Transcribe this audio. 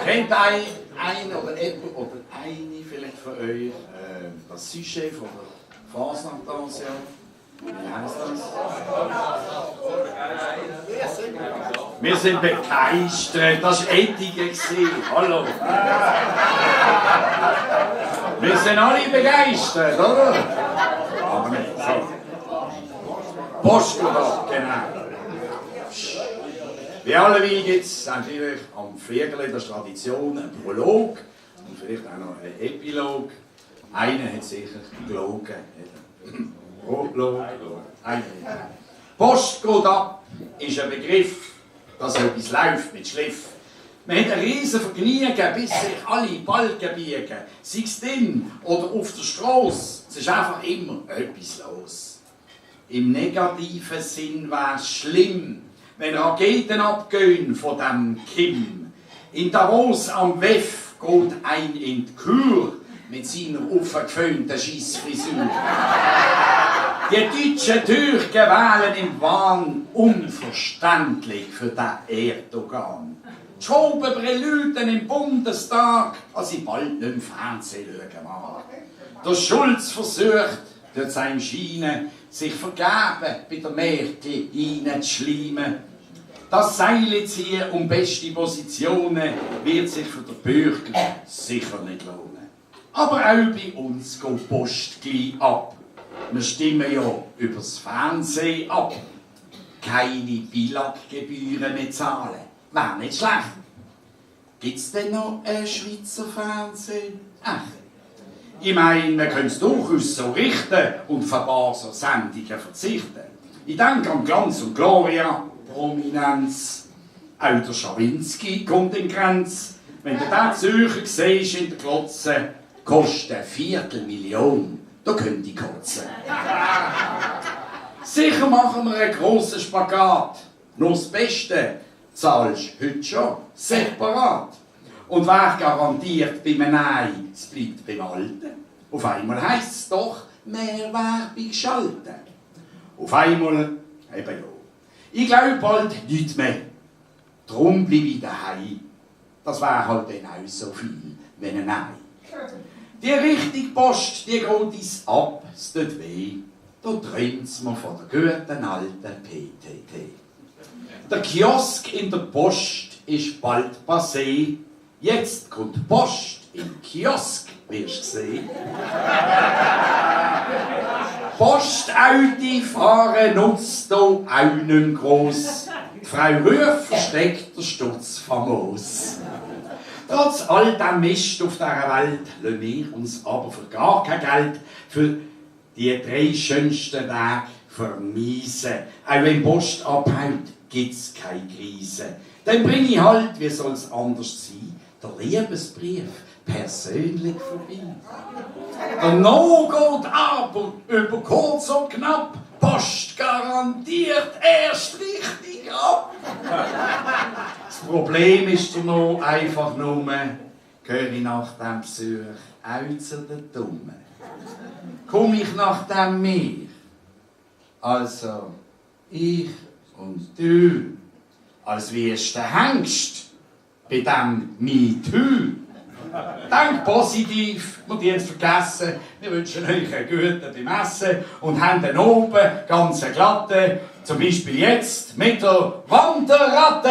Kennt ein oder jemand oder eine vielleicht von euch das Sujet von der Fasnachtpension? Wie heisst das? Wir sind begeistert, das war Ettige. Hallo. Wir sind alle begeistert, oder? Aber nicht so. Postulat, genau. Wie alle wissen gibt es natürlich am Viertel der Tradition einen Prolog und vielleicht auch noch einen Epilog. Einer hat sicher gelogen. Prolog, einer. Post geht ab ist ein Begriff, dass etwas läuft mit Schliff. Man hat ein riesen Vergnügen, bis sich alle Balken biegen. Sei es drin oder auf der Strasse. Es ist einfach immer etwas los. Im negativen Sinn wäre es schlimm, wenn Raketen abgehen von dem Kim. In Davos am WEF geht ein in die Kür mit seiner aufgeföhnten Scheissfrisur. Die deutschen Türken wählen im Wahn unverständlich für den Erdogan. Die Schobenbrelüten im Bundestag, als sie bald nicht im Fernsehen schauen mag. Der Schulz versucht, durch seine Schiene, sich vergeben bei der Merkel hineinzuschleimen. Das Seil ziehen um beste Positionen wird sich für den Bürger sicher nicht lohnen. Aber auch bei uns geht die Post gleich ab. Wir stimmen ja übers Fernsehen ab. Keine Bilaggebühren mehr zahlen. Wäre nicht schlecht. Gibt es denn noch ein Schweizer Fernsehen? Ach. Ich meine, wir können es durchaus so richten und von ein paar so Sendungen verzichten. Ich denke an Glanz und Gloria, Prominenz. Auch der Schawinski kommt in Grenz. Wenn du den Zürcher siehst in der Glotze, kostet 250.000. Da könnte ich kotzen. Sicher machen wir einen grossen Spagat. Nur das Beste zahlst du heute schon separat. Und wer garantiert bei einem Nein, es bleibt beim Alten? Auf einmal heisst es doch, mehr Werbung schalten. Auf einmal, eben ja. Ich glaube bald nichts mehr. Darum bleibe ich daheim. Das wäre halt dann auch so viel, wenn ein Nein. Die richtige Post, die geht ins Ab, es tut weh. Da träumt's mir von der guten alten PTT. Der Kiosk in der Post ist bald passé. Jetzt kommt die Post im Kiosk, wirst du sehen. Postauti fahren nutzt hier auch nicht gross. Die Frau Rüff versteckt den Stutz famos. Trotz all dem Mist auf dieser Welt lassen wir uns aber für gar kein Geld für die 3 schönsten Tage vermiesen. Auch wenn Post abhaut, gibt's keine Krise. Dann bringe ich halt, wie soll's anders sein, der Liebesbrief persönlich vorbei. Der No geht aber über kurz und knapp. Post garantiert erst richtig ab. Das Problem ist noch einfach nur, gehöre ich nach dem Besuch auch zu den Dummen. Komme ich nach dem mehr? Also, ich und du, als wärst der Hengst bei dem MeToo. Denk positiv, wir haben es vergessen. Wir wünschen euch einen guten beim Essen und haben dann oben ganz glatte, zum Beispiel jetzt mit der Wanderratte.